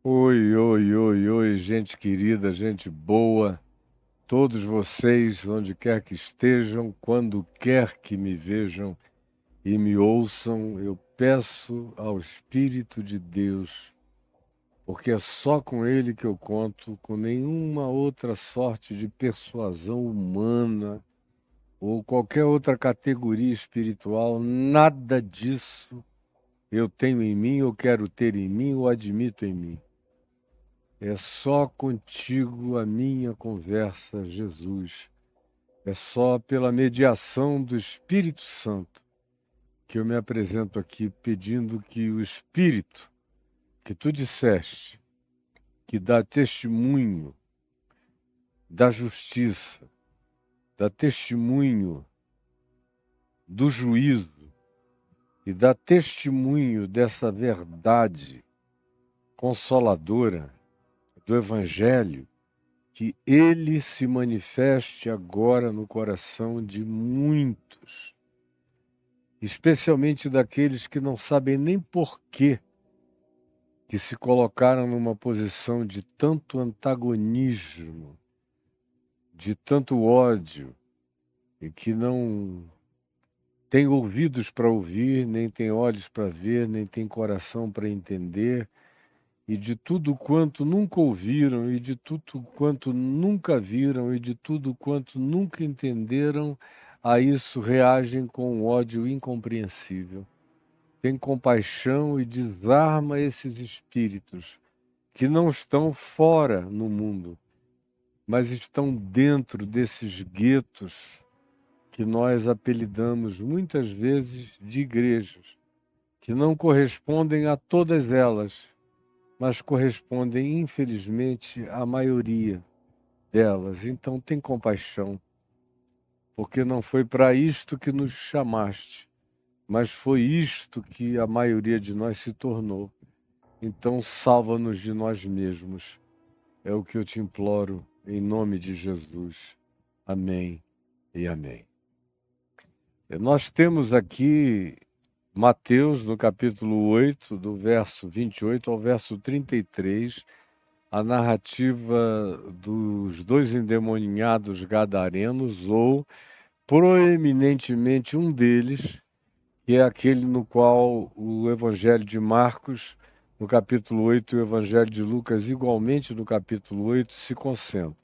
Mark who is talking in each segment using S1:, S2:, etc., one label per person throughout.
S1: Oi, oi, oi, oi, gente querida, gente boa, todos vocês, onde quer que estejam, quando quer que me vejam e me ouçam, eu peço ao Espírito de Deus, porque é só com Ele que eu conto, com nenhuma outra sorte de persuasão humana ou qualquer outra categoria espiritual, nada disso eu tenho em mim, ou quero ter em mim, ou admito em mim. É só contigo a minha conversa, Jesus. É só pela mediação do Espírito Santo que eu me apresento aqui pedindo que o Espírito que tu disseste, que dá testemunho da justiça, dá testemunho do juízo e dá testemunho dessa verdade consoladora do Evangelho, que ele se manifeste agora no coração de muitos, especialmente daqueles que não sabem nem porquê, que se colocaram numa posição de tanto antagonismo, de tanto ódio, e que não têm ouvidos para ouvir, nem têm olhos para ver, nem têm coração para entender, e de tudo quanto nunca ouviram, e de tudo quanto nunca viram, e de tudo quanto nunca entenderam, a isso reagem com um ódio incompreensível. Tem compaixão e desarma esses espíritos que não estão fora no mundo, mas estão dentro desses guetos que nós apelidamos muitas vezes de igrejas, que não correspondem a todas elas, mas correspondem, infelizmente, à maioria delas. Então, tem compaixão, porque não foi para isto que nos chamaste, mas foi isto que a maioria de nós se tornou. Então, salva-nos de nós mesmos. É o que eu te imploro, em nome de Jesus. Amém e amém. Nós temos aqui Mateus, no capítulo 8, do verso 28 ao verso 33, a narrativa dos dois endemoniados gadarenos, ou proeminentemente um deles, que é aquele no qual o Evangelho de Marcos, no capítulo 8, e o Evangelho de Lucas, igualmente no capítulo 8, se concentra.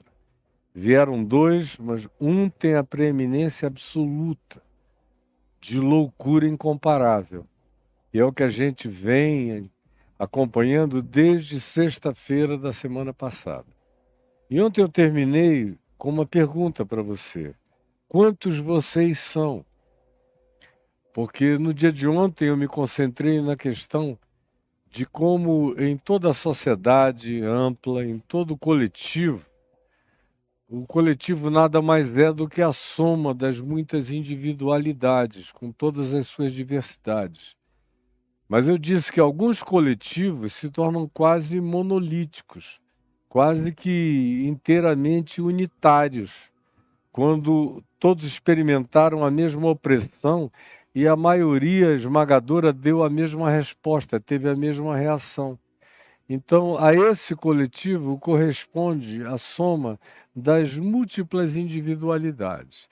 S1: Vieram dois, mas um tem a preeminência absoluta, de loucura incomparável. E é o que a gente vem acompanhando desde sexta-feira da semana passada. E ontem eu terminei com uma pergunta para você. Quantos vocês são? Porque no dia de ontem eu me concentrei na questão de como em toda a sociedade ampla, em todo o coletivo nada mais é do que a soma das muitas individualidades, com todas as suas diversidades. Mas eu disse que alguns coletivos se tornam quase monolíticos, quase que inteiramente unitários, quando todos experimentaram a mesma opressão e a maioria esmagadora deu a mesma resposta, teve a mesma reação. Então, a esse coletivo corresponde a soma das múltiplas individualidades.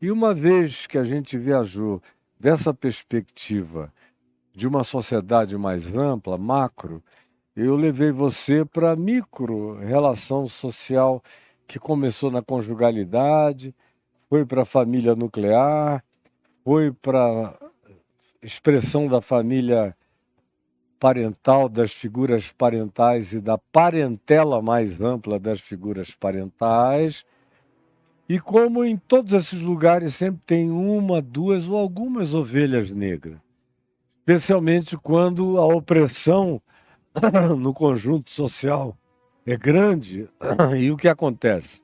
S1: E uma vez que a gente viajou dessa perspectiva de uma sociedade mais ampla, macro, eu levei você para a micro relação social que começou na conjugalidade, foi para a família nuclear, foi para a expressão da família parental, das figuras parentais e da parentela mais ampla das figuras parentais. E como em todos esses lugares sempre tem uma, duas ou algumas ovelhas negras, especialmente quando a opressão no conjunto social é grande. E o que acontece?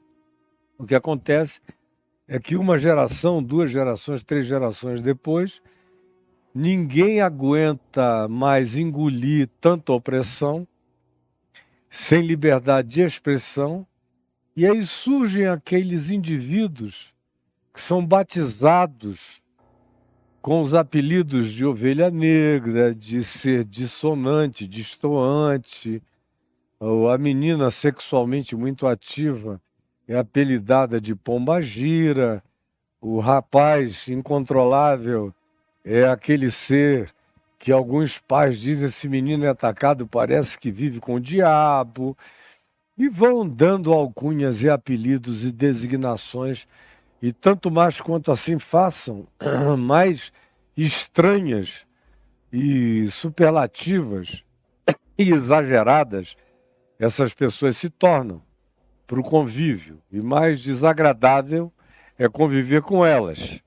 S1: O que acontece é que uma geração, duas gerações, três gerações depois, ninguém aguenta mais engolir tanta opressão, sem liberdade de expressão, e aí surgem aqueles indivíduos que são batizados com os apelidos de ovelha negra, de ser dissonante, destoante, ou a menina sexualmente muito ativa é apelidada de pombagira, o rapaz incontrolável é aquele ser que alguns pais dizem: esse menino é atacado, parece que vive com o diabo, e vão dando alcunhas e apelidos e designações, e tanto mais quanto assim façam, mais estranhas e superlativas e exageradas essas pessoas se tornam para o convívio, e mais desagradável é conviver com elas.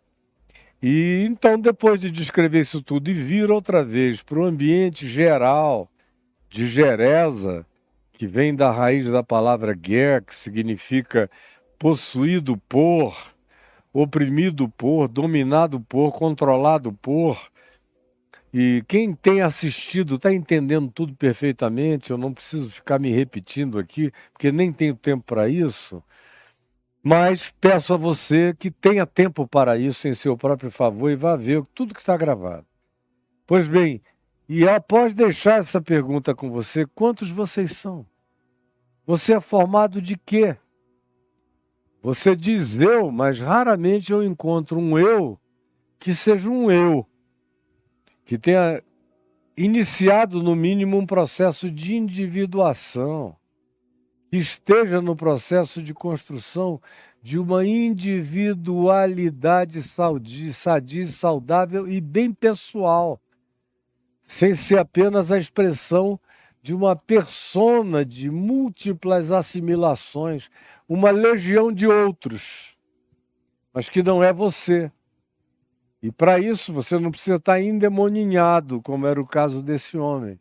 S1: E então, depois de descrever isso tudo e vir outra vez para o ambiente geral de gereza, que vem da raiz da palavra ger, que significa possuído por, oprimido por, dominado por, controlado por. E quem tem assistido está entendendo tudo perfeitamente, eu não preciso ficar me repetindo aqui, porque nem tenho tempo para isso. Mas peço a você que tenha tempo para isso em seu próprio favor e vá ver tudo que está gravado. Pois bem, e após deixar essa pergunta com você, quantos vocês são? Você é formado de quê? Você diz eu, mas raramente eu encontro um eu que seja um eu, que tenha iniciado no mínimo um processo de individuação, que esteja no processo de construção de uma individualidade sadia, saudável e bem pessoal, sem ser apenas a expressão de uma persona de múltiplas assimilações, uma legião de outros, mas que não é você. E para isso você não precisa estar endemoninhado, como era o caso desse homem.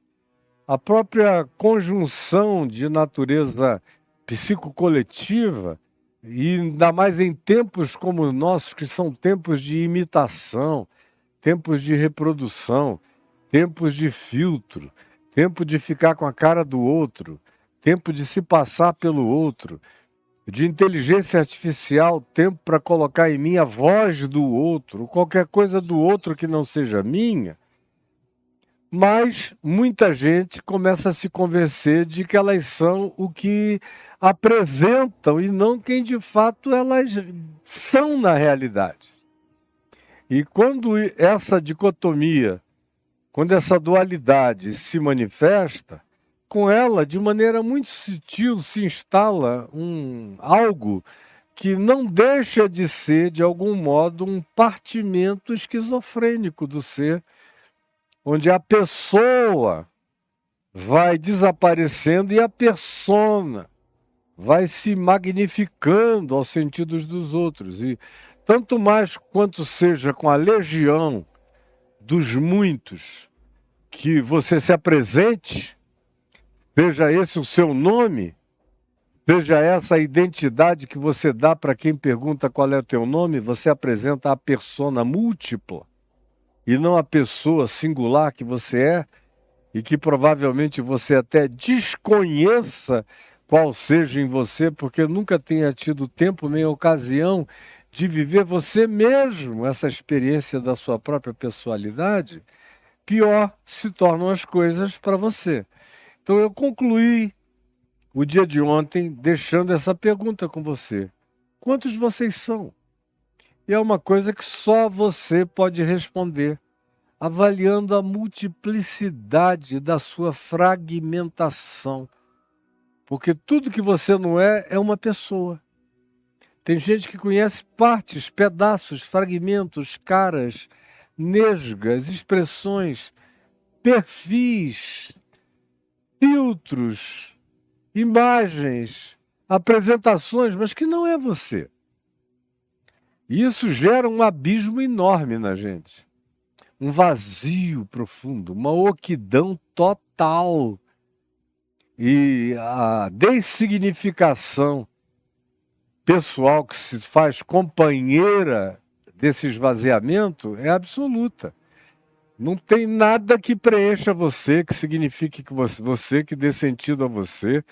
S1: A própria conjunção de natureza psicocoletiva, e ainda mais em tempos como os nossos, que são tempos de imitação, tempos de reprodução, tempos de filtro, tempo de ficar com a cara do outro, tempo de se passar pelo outro, de inteligência artificial, tempo para colocar em mim a voz do outro, qualquer coisa do outro que não seja minha. Mas muita gente começa a se convencer de que elas são o que apresentam e não quem de fato elas são na realidade. E quando essa dicotomia, quando essa dualidade se manifesta, com ela, de maneira muito sutil, se instala algo que não deixa de ser, de algum modo, um partimento esquizofrênico do ser, onde a pessoa vai desaparecendo e a persona vai se magnificando aos sentidos dos outros. E tanto mais quanto seja com a legião dos muitos que você se apresente, seja esse o seu nome, seja essa a identidade que você dá para quem pergunta qual é o teu nome, você apresenta a persona múltipla e não a pessoa singular que você é, e que provavelmente você até desconheça qual seja em você, porque nunca tenha tido tempo nem ocasião de viver você mesmo essa experiência da sua própria pessoalidade, pior se tornam as coisas para você. Então eu concluí o dia de ontem deixando essa pergunta com você. Quantos vocês são? E é uma coisa que só você pode responder, avaliando a multiplicidade da sua fragmentação. Porque tudo que você não é, é uma pessoa. Tem gente que conhece partes, pedaços, fragmentos, caras, nesgas, expressões, perfis, filtros, imagens, apresentações, mas que não é você. E isso gera um abismo enorme na gente. Um vazio profundo, uma oquidão total. E a dessignificação pessoal que se faz companheira desse esvaziamento é absoluta. Não tem nada que preencha você, que signifique que você que dê sentido a você,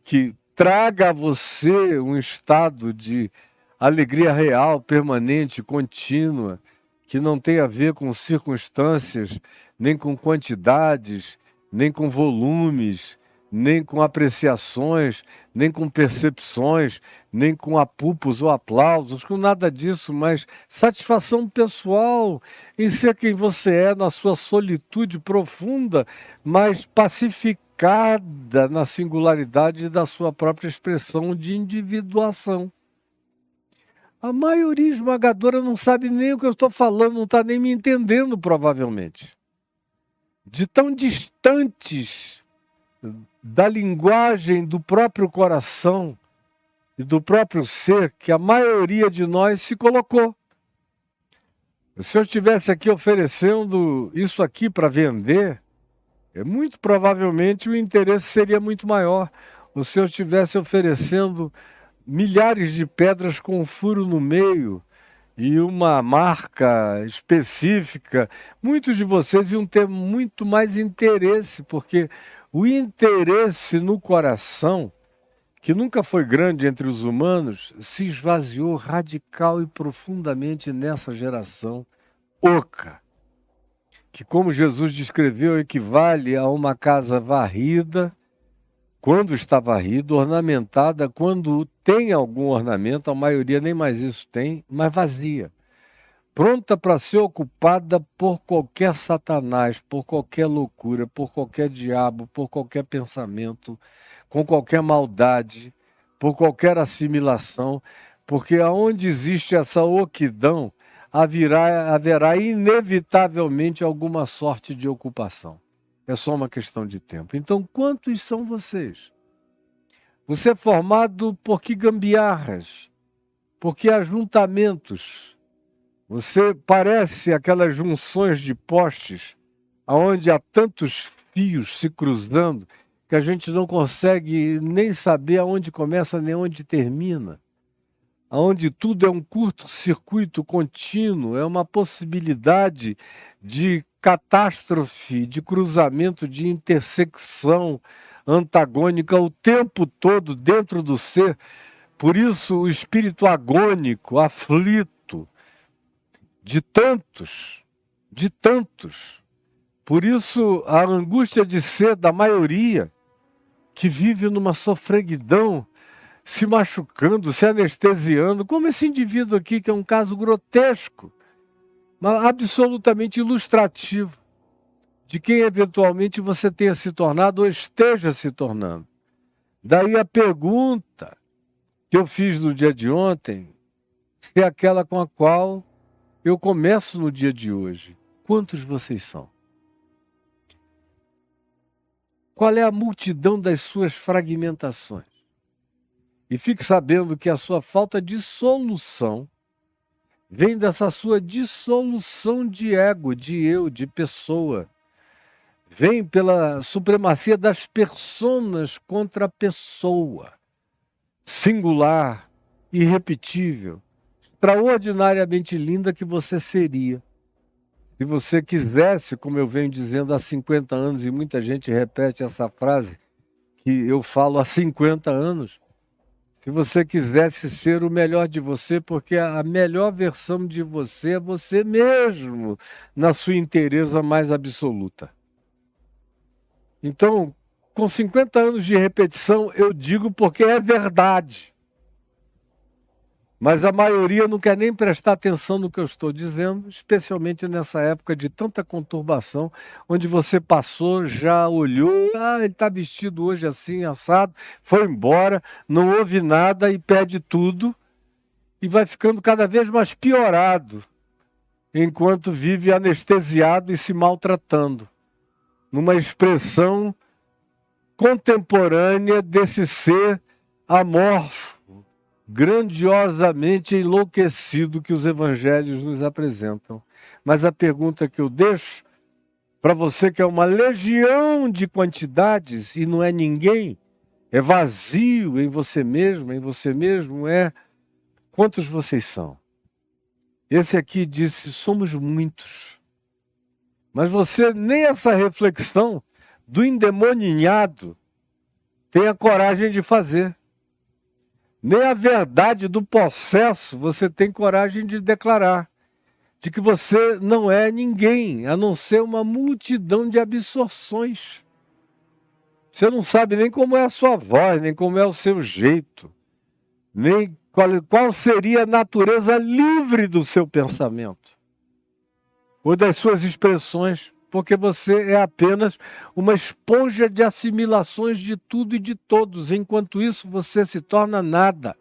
S1: que traga a você um estado de alegria real, permanente, contínua, que não tem a ver com circunstâncias, nem com quantidades, nem com volumes, nem com apreciações, nem com percepções, nem com apupos ou aplausos, com nada disso, mas satisfação pessoal em ser quem você é na sua solitude profunda, mas pacificada na singularidade da sua própria expressão de individuação. A maioria esmagadora não sabe nem o que eu estou falando, não está nem me entendendo, provavelmente. De tão distantes da linguagem do próprio coração e do próprio ser que a maioria de nós se colocou. Se eu estivesse aqui oferecendo isso aqui para vender, muito provavelmente o interesse seria muito maior. Ou se eu estivesse oferecendo milhares de pedras com um furo no meio e uma marca específica, muitos de vocês iam ter muito mais interesse, porque o interesse no coração, que nunca foi grande entre os humanos, se esvaziou radical e profundamente nessa geração oca, que, como Jesus descreveu, equivale a uma casa varrida, quando está varrida, ornamentada, quando tem algum ornamento, a maioria nem mais isso tem, mas vazia. Pronta para ser ocupada por qualquer satanás, por qualquer loucura, por qualquer diabo, por qualquer pensamento, com qualquer maldade, por qualquer assimilação, porque aonde existe essa oquidão, haverá inevitavelmente alguma sorte de ocupação. É só uma questão de tempo. Então, quantos são vocês? Você é formado por que gambiarras? Por que ajuntamentos? Você parece aquelas junções de postes, onde há tantos fios se cruzando, que a gente não consegue nem saber aonde começa nem onde termina. Onde tudo é um curto-circuito contínuo, é uma possibilidade de catástrofe, de cruzamento, de intersecção antagônica o tempo todo dentro do ser. Por isso o espírito agônico, aflito, de tantos. Por isso a angústia de ser da maioria que vive numa sofreguidão, se machucando, se anestesiando, como esse indivíduo aqui, que é um caso grotesco, mas absolutamente ilustrativo de quem eventualmente você tenha se tornado ou esteja se tornando. Daí a pergunta que eu fiz no dia de ontem, é aquela com a qual eu começo no dia de hoje. Quantos vocês são? Qual é a multidão das suas fragmentações? E fique sabendo que a sua falta de solução vem dessa sua dissolução de ego, de eu, de pessoa. Vem pela supremacia das personas contra a pessoa. Singular, irrepetível, extraordinariamente linda que você seria. Se você quisesse, como eu venho dizendo há 50 anos, e muita gente repete essa frase, que eu falo há 50 anos, se você quisesse ser o melhor de você, porque a melhor versão de você é você mesmo, na sua inteireza mais absoluta. Então, com 50 anos de repetição, eu digo porque é verdade. Mas a maioria não quer nem prestar atenção no que eu estou dizendo, especialmente nessa época de tanta conturbação, onde você passou, já olhou, ele está vestido hoje assim, assado, foi embora, não ouve nada e perde tudo, e vai ficando cada vez mais piorado, enquanto vive anestesiado e se maltratando, numa expressão contemporânea desse ser amorfo, grandiosamente enlouquecido que os evangelhos nos apresentam. Mas a pergunta que eu deixo para você, que é uma legião de quantidades e não é ninguém, é vazio em você mesmo, é: quantos vocês são? Esse aqui disse: somos muitos. Mas você nem essa reflexão do endemoninhado tem a coragem de fazer. Nem a verdade do processo você tem coragem de declarar, de que você não é ninguém, a não ser uma multidão de absorções. Você não sabe nem como é a sua voz, nem como é o seu jeito, nem qual seria a natureza livre do seu pensamento ou das suas expressões, porque você é apenas uma esponja de assimilações de tudo e de todos. Enquanto isso, você se torna nada,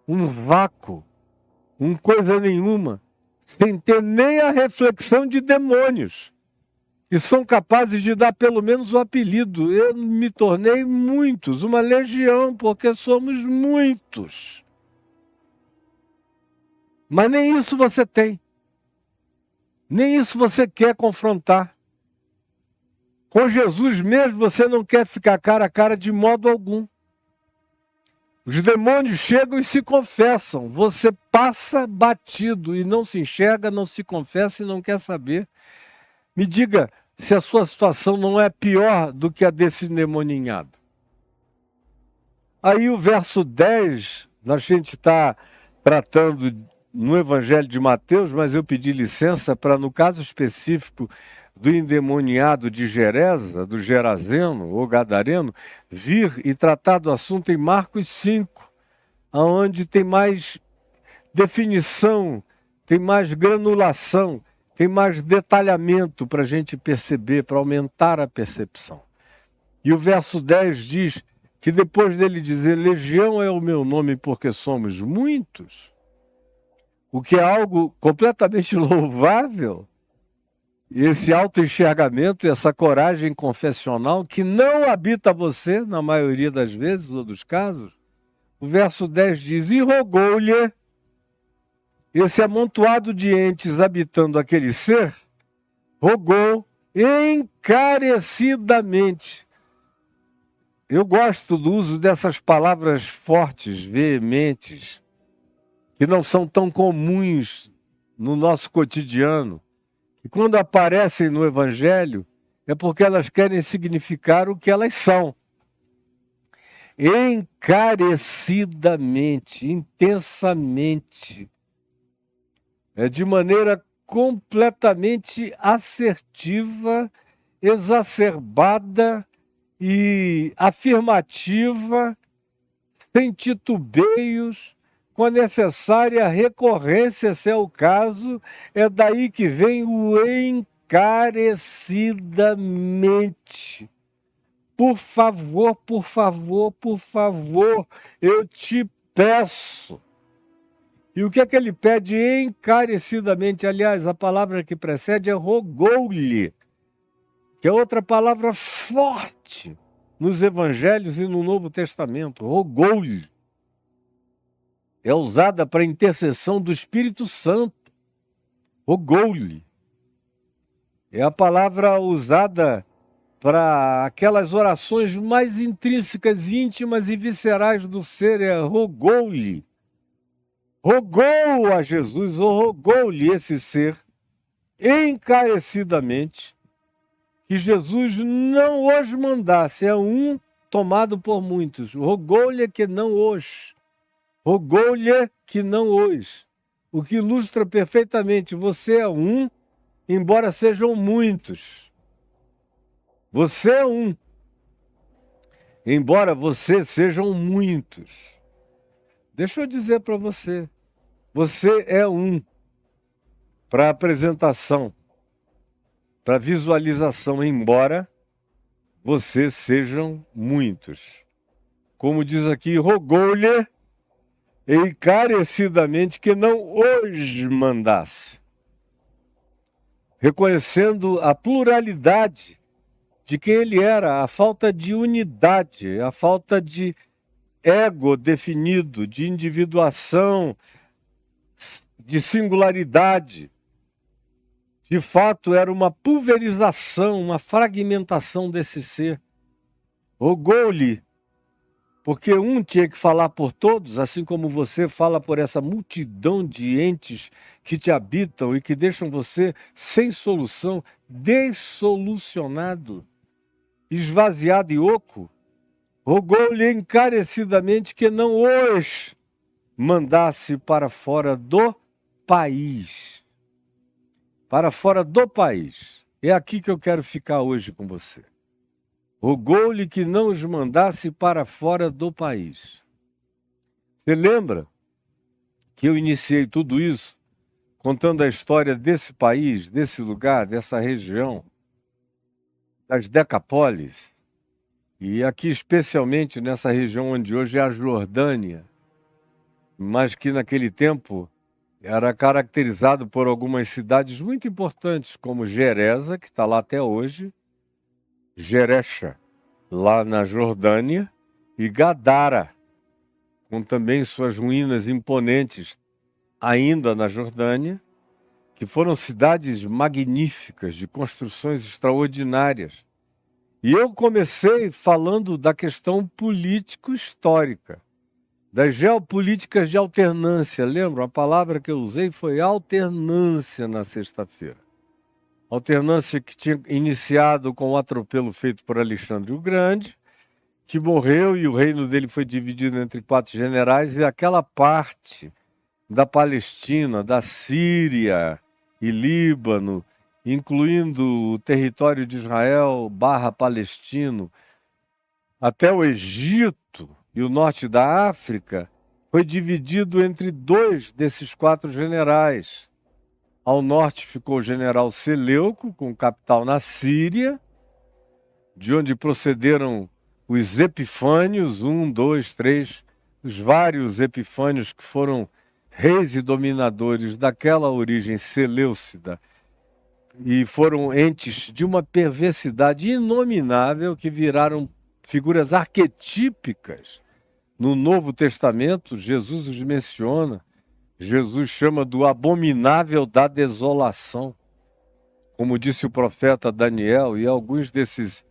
S1: um vácuo, coisa nenhuma, sem ter nem a reflexão de demônios, que são capazes de dar pelo menos o apelido. Eu me tornei muitos, uma legião, porque somos muitos. Mas nem isso você tem. Nem isso você quer confrontar. Com Jesus mesmo você não quer ficar cara a cara de modo algum. Os demônios chegam e se confessam. Você passa batido e não se enxerga, não se confessa e não quer saber. Me diga se a sua situação não é pior do que a desse endemoninhado. Aí o verso 10, a gente está tratando no Evangelho de Mateus, mas eu pedi licença para, no caso específico do endemoniado de Gerasa, do Gerazeno ou Gadareno, vir e tratar do assunto em Marcos 5, onde tem mais definição, tem mais granulação, tem mais detalhamento para a gente perceber, para aumentar a percepção. E o verso 10 diz que depois dele dizer, legião é o meu nome porque somos muitos, o que é algo completamente louvável, esse autoenxergamento, essa coragem confessional que não habita você, na maioria das vezes ou dos casos, o verso 10 diz, e rogou-lhe, esse amontoado de entes habitando aquele ser, rogou encarecidamente. Eu gosto do uso dessas palavras fortes, veementes, que não são tão comuns no nosso cotidiano. E quando aparecem no Evangelho, é porque elas querem significar o que elas são. Encarecidamente, intensamente, de maneira completamente assertiva, exacerbada e afirmativa, sem titubeios, com a necessária recorrência, se é o caso. É daí que vem o encarecidamente. Por favor, por favor, por favor, eu te peço. E o que é que ele pede encarecidamente? Aliás, a palavra que precede é rogou-lhe, que é outra palavra forte nos Evangelhos e no Novo Testamento. Rogou-lhe. É usada para intercessão do Espírito Santo. Rogou-lhe. É a palavra usada para aquelas orações mais intrínsecas, íntimas e viscerais do ser. É rogou-lhe. Rogou a Jesus, ou rogou-lhe esse ser, encarecidamente, que Jesus não os mandasse. É um tomado por muitos. Rogou-lhe que não os. Rogou-lhe que não os. O que ilustra perfeitamente, você é um, embora sejam muitos. Você é um, embora você sejam muitos. Deixa eu dizer para você, você é um para apresentação, para visualização, embora vocês sejam muitos. Como diz aqui, rogou-lhe encarecidamente que não os mandasse. Reconhecendo a pluralidade de quem ele era, a falta de unidade, a falta de ego definido, de individuação, de singularidade. De fato, era uma pulverização, uma fragmentação desse ser. Rogou-lhe, porque um tinha que falar por todos, assim como você fala por essa multidão de entes que te habitam e que deixam você sem solução, dessolucionado, esvaziado e oco. Rogou-lhe encarecidamente que não os mandasse para fora do país. Para fora do país. É aqui que eu quero ficar hoje com você. rogou-lhe que não os mandasse para fora do país. Você lembra que eu iniciei tudo isso contando a história desse país, desse lugar, dessa região, das Decapólis, e aqui especialmente nessa região onde hoje é a Jordânia, mas que naquele tempo era caracterizado por algumas cidades muito importantes, como Geresa, que está lá até hoje, Jerecha, lá na Jordânia, e Gadara, com também suas ruínas imponentes, ainda na Jordânia, que foram cidades magníficas, de construções extraordinárias. E eu comecei falando da questão político-histórica, das geopolíticas de alternância. Lembra? A palavra que eu usei foi alternância na sexta-feira. Alternância que tinha iniciado com o atropelo feito por Alexandre o Grande, que morreu e o reino dele foi dividido entre 4 generais, e aquela parte da Palestina, da Síria e Líbano, incluindo o território de Israel / palestino, até o Egito e o norte da África, foi dividido entre 2 desses 4 generais. Ao norte ficou o general Seleuco, com capital na Síria, de onde procederam os Epifânios, 1, 2, 3, os vários Epifânios que foram reis e dominadores daquela origem seleucida, e foram entes de uma perversidade inominável que viraram figuras arquetípicas. No Novo Testamento, Jesus os menciona. Jesus chama do abominável da desolação. Como disse o profeta Daniel, e alguns desses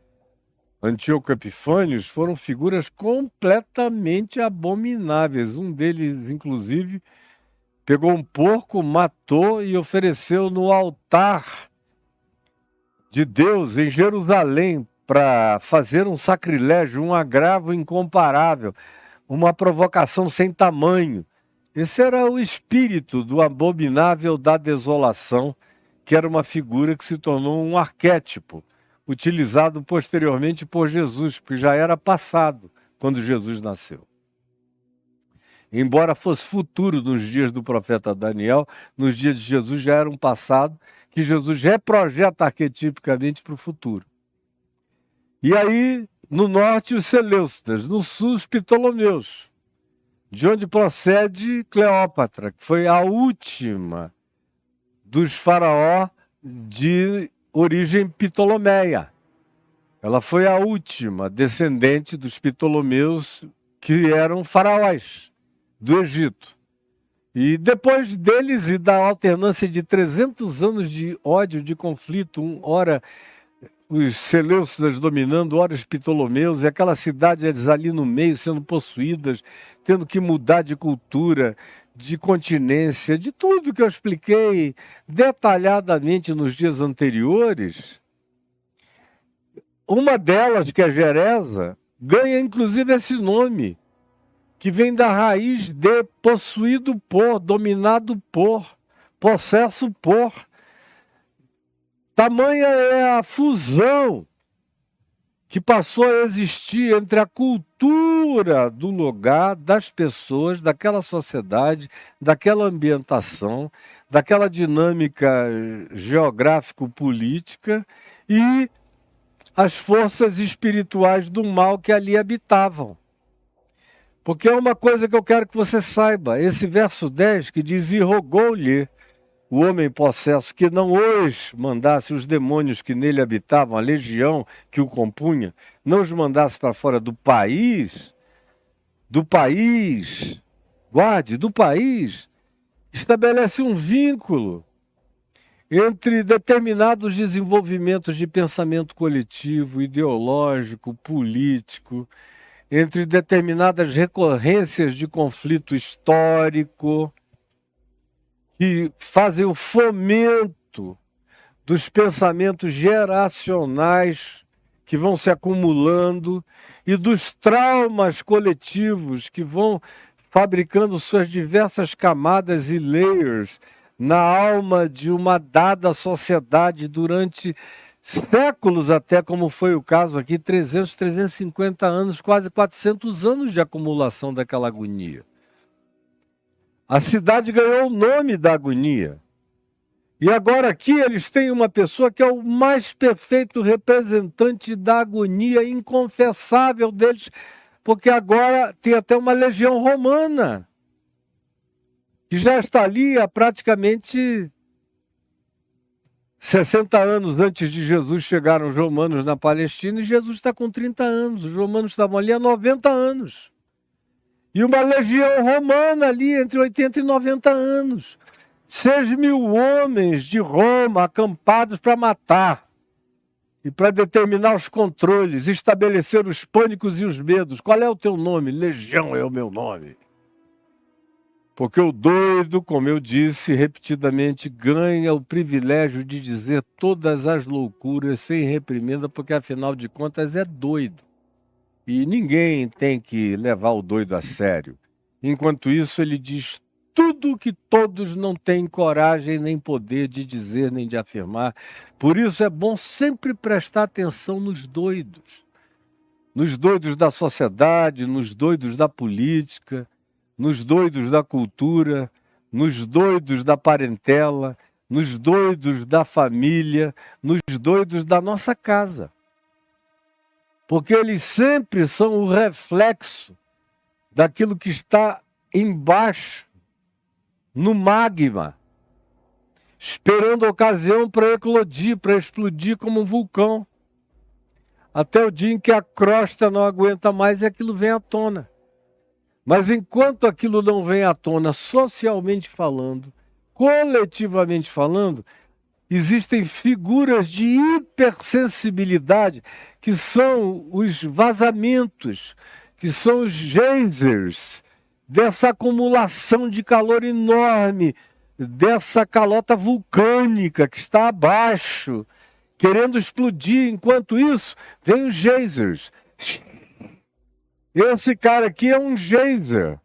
S1: Antíoco Epifânios foram figuras completamente abomináveis. Um deles, inclusive, pegou um porco, matou e ofereceu no altar de Deus em Jerusalém para fazer um sacrilégio, um agravo incomparável, uma provocação sem tamanho. Esse era o espírito do abominável da desolação, que era uma figura que se tornou um arquétipo, utilizado posteriormente por Jesus, porque já era passado quando Jesus nasceu. Embora fosse futuro nos dias do profeta Daniel, nos dias de Jesus já era um passado que Jesus reprojeta arquetipicamente para o futuro. E aí, no norte, os Seleucidas, no sul, os Ptolomeus, de onde procede Cleópatra, que foi a última dos faraós de origem ptolomeia. Ela foi a última descendente dos Ptolomeus, que eram faraós do Egito. E depois deles e da alternância de 300 anos de ódio, de conflito, ora os Seleucidas dominando, ora os Ptolomeus, e aquelas cidades ali no meio sendo possuídas, tendo que mudar de cultura, de continência, de tudo que eu expliquei detalhadamente nos dias anteriores. Uma delas, que é Geresa, ganha inclusive esse nome, que vem da raiz de possuído por, dominado por, possesso por. Tamanha é a fusão que passou a existir entre a cultura do lugar, das pessoas, daquela sociedade, daquela ambientação, daquela dinâmica geográfico-política e as forças espirituais do mal que ali habitavam. Porque é uma coisa que eu quero que você saiba. Esse verso 10 que diz: e rogou-lhe o homem possesso que não os mandasse os demônios que nele habitavam, a legião que o compunha, não os mandasse para fora do país, guarde, do país, estabelece um vínculo entre determinados desenvolvimentos de pensamento coletivo, ideológico, político, entre determinadas recorrências de conflito histórico, que fazem o fomento dos pensamentos geracionais que vão se acumulando e dos traumas coletivos que vão fabricando suas diversas camadas e layers na alma de uma dada sociedade durante séculos até, como foi o caso aqui, 300, 350 anos, quase 400 anos de acumulação daquela agonia. A cidade ganhou o nome da agonia. E agora aqui eles têm uma pessoa que é o mais perfeito representante da agonia inconfessável deles, porque agora tem até uma legião romana, que já está ali há praticamente 60 anos antes de Jesus chegaram os romanos na Palestina, e Jesus está com 30 anos, os romanos estavam ali há 90 anos. E uma legião romana ali entre 80 e 90 anos. 6.000 homens de Roma acampados para matar e para determinar os controles, estabelecer os pânicos e os medos. Qual é o teu nome? Legião é o meu nome. Porque o doido, como eu disse repetidamente, ganha o privilégio de dizer todas as loucuras sem reprimenda, porque afinal de contas é doido. E ninguém tem que levar o doido a sério. Enquanto isso, ele diz tudo que todos não têm coragem nem poder de dizer nem de afirmar. Por isso é bom sempre prestar atenção nos doidos da sociedade, nos doidos da política, nos doidos da cultura, nos doidos da parentela, nos doidos da família, nos doidos da nossa casa. Porque eles sempre são o reflexo daquilo que está embaixo, no magma, esperando a ocasião para eclodir, para explodir como um vulcão. Até o dia em que a crosta não aguenta mais e aquilo vem à tona. Mas enquanto aquilo não vem à tona, socialmente falando, coletivamente falando, existem figuras de hipersensibilidade, que são os vazamentos, que são os geysers, dessa acumulação de calor enorme, dessa calota vulcânica que está abaixo, querendo explodir. Enquanto isso, vem os geysers. Esse cara aqui é um geyser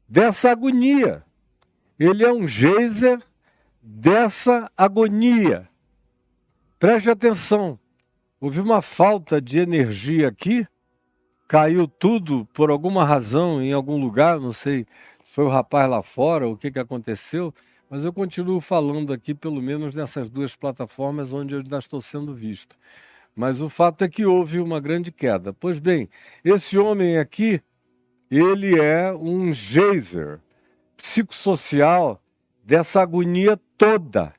S1: dessa agonia. Ele é um geyser dessa agonia. Preste atenção. Houve uma falta de energia aqui. Caiu tudo por alguma razão em algum lugar, não sei se foi o rapaz lá fora, o que aconteceu, mas eu continuo falando aqui, pelo menos nessas duas plataformas onde eu ainda estou sendo visto. Mas o fato é que houve uma grande queda. Pois bem, esse homem aqui, ele é um geyser psicossocial dessa agonia toda,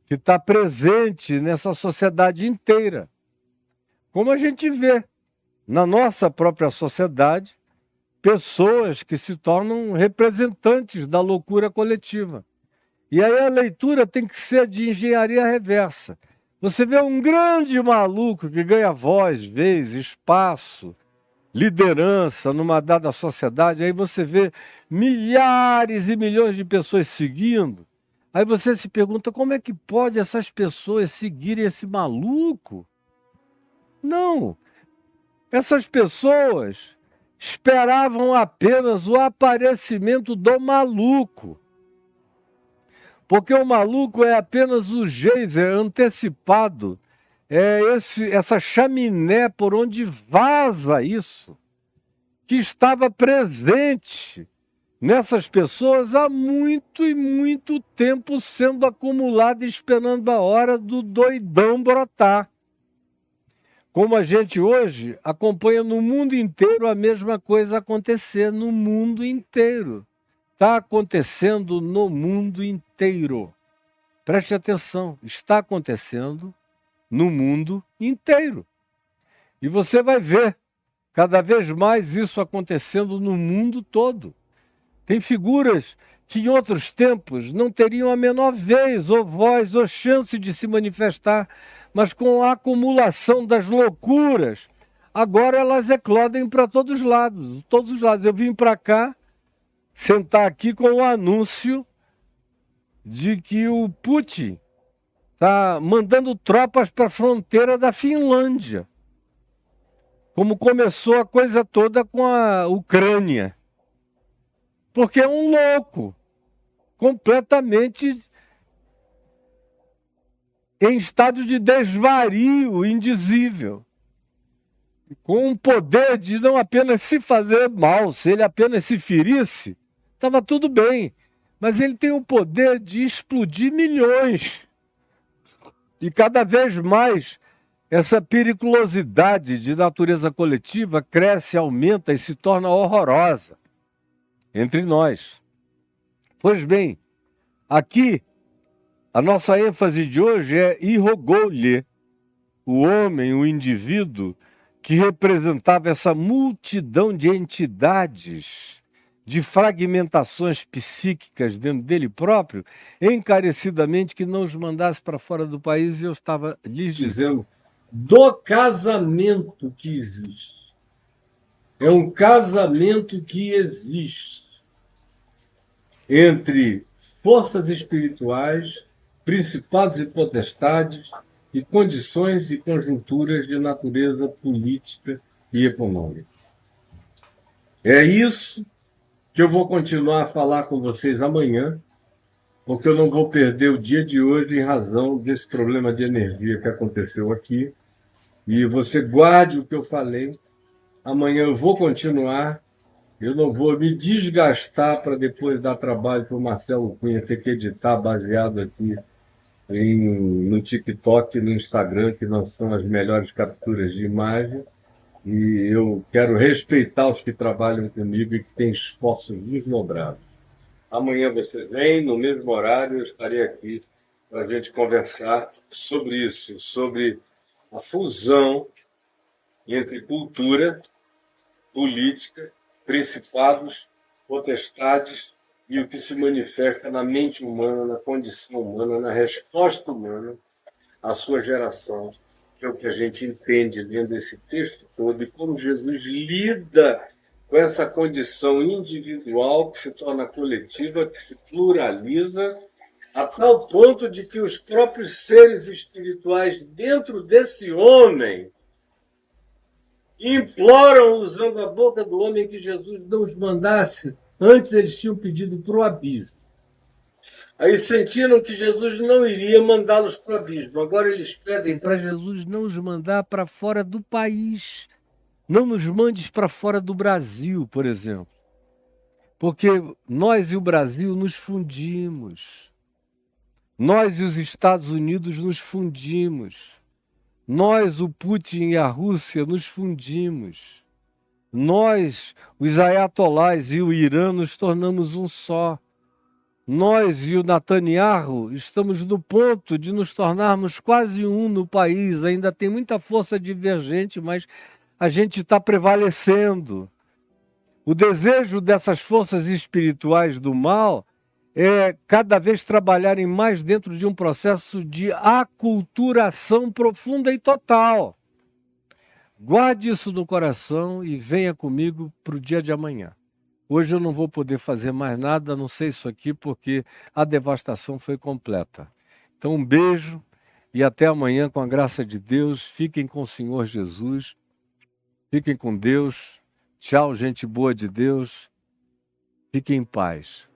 S1: que está presente nessa sociedade inteira. Como a gente vê na nossa própria sociedade, pessoas que se tornam representantes da loucura coletiva. E aí a leitura tem que ser de engenharia reversa. Você vê um grande maluco que ganha voz, vez, espaço, liderança numa dada sociedade, aí você vê milhares e milhões de pessoas seguindo. Aí você se pergunta, como é que pode essas pessoas seguirem esse maluco? Não! Essas pessoas esperavam apenas o aparecimento do maluco. Porque o maluco é apenas o geyser antecipado, essa chaminé por onde vaza isso, que estava presente nessas pessoas há muito e muito tempo sendo acumulado e esperando a hora do doidão brotar. Como a gente hoje acompanha no mundo inteiro a mesma coisa acontecer no mundo inteiro. Está acontecendo no mundo inteiro. Preste atenção, está acontecendo no mundo inteiro. E você vai ver cada vez mais isso acontecendo no mundo todo. Tem figuras que em outros tempos não teriam a menor vez, ou voz, ou chance de se manifestar, mas com a acumulação das loucuras, agora elas eclodem para todos os lados, todos os lados. Eu vim para cá, sentar aqui com o anúncio de que o Putin está mandando tropas para a fronteira da Finlândia. Como começou a coisa toda com a Ucrânia. Porque é um louco, completamente em estado de desvario indizível, com um poder de não apenas se fazer mal, se ele apenas se ferisse, estava tudo bem, mas ele tem o poder de explodir milhões. E cada vez mais essa periculosidade de natureza coletiva cresce, aumenta e se torna horrorosa entre nós. Pois bem, aqui a nossa ênfase de hoje é irrogou-lhe o homem, o indivíduo, que representava essa multidão de entidades, de fragmentações psíquicas dentro dele próprio, encarecidamente que não os mandasse para fora do país, e eu estava lhes dizendo do casamento que existe. É um casamento que existe entre forças espirituais, principados e potestades, e condições e conjunturas de natureza política e econômica. É isso que eu vou continuar a falar com vocês amanhã, porque eu não vou perder o dia de hoje em razão desse problema de energia que aconteceu aqui. E você guarde o que eu falei. Amanhã eu vou continuar. Eu não vou me desgastar para depois dar trabalho para o Marcelo Cunha ter que editar baseado aqui no TikTok e no Instagram, que não são as melhores capturas de imagem. E eu quero respeitar os que trabalham comigo e que têm esforços desdobrados. Amanhã vocês vêm, no mesmo horário, eu estarei aqui para a gente conversar sobre isso, sobre a fusão entre cultura, política, principados, potestades e o que se manifesta na mente humana, na condição humana, na resposta humana à sua geração, que é o que a gente entende lendo esse texto todo, e como Jesus lida com essa condição individual que se torna coletiva, que se pluraliza, a tal ponto de que os próprios seres espirituais dentro desse homem imploram, usando a boca do homem, que Jesus não os mandasse. Antes eles tinham pedido para o abismo. Aí sentiram que Jesus não iria mandá-los para o abismo. Agora eles pedem para Jesus não os mandar para fora do país. Não nos mandes para fora do Brasil, por exemplo. Porque nós e o Brasil nos fundimos. Nós e os Estados Unidos nos fundimos. Nós, o Putin e a Rússia, nos fundimos. Nós, os ayatolás e o Irã, nos tornamos um só. Nós e o Netanyahu estamos no ponto de nos tornarmos quase um no país. Ainda tem muita força divergente, mas a gente está prevalecendo. O desejo dessas forças espirituais do mal é cada vez trabalharem mais dentro de um processo de aculturação profunda e total. Guarde isso no coração e venha comigo para o dia de amanhã. Hoje eu não vou poder fazer mais nada, a não ser isso aqui, porque a devastação foi completa. Então um beijo e até amanhã com a graça de Deus. Fiquem com o Senhor Jesus. Fiquem com Deus. Tchau, gente boa de Deus. Fiquem em paz.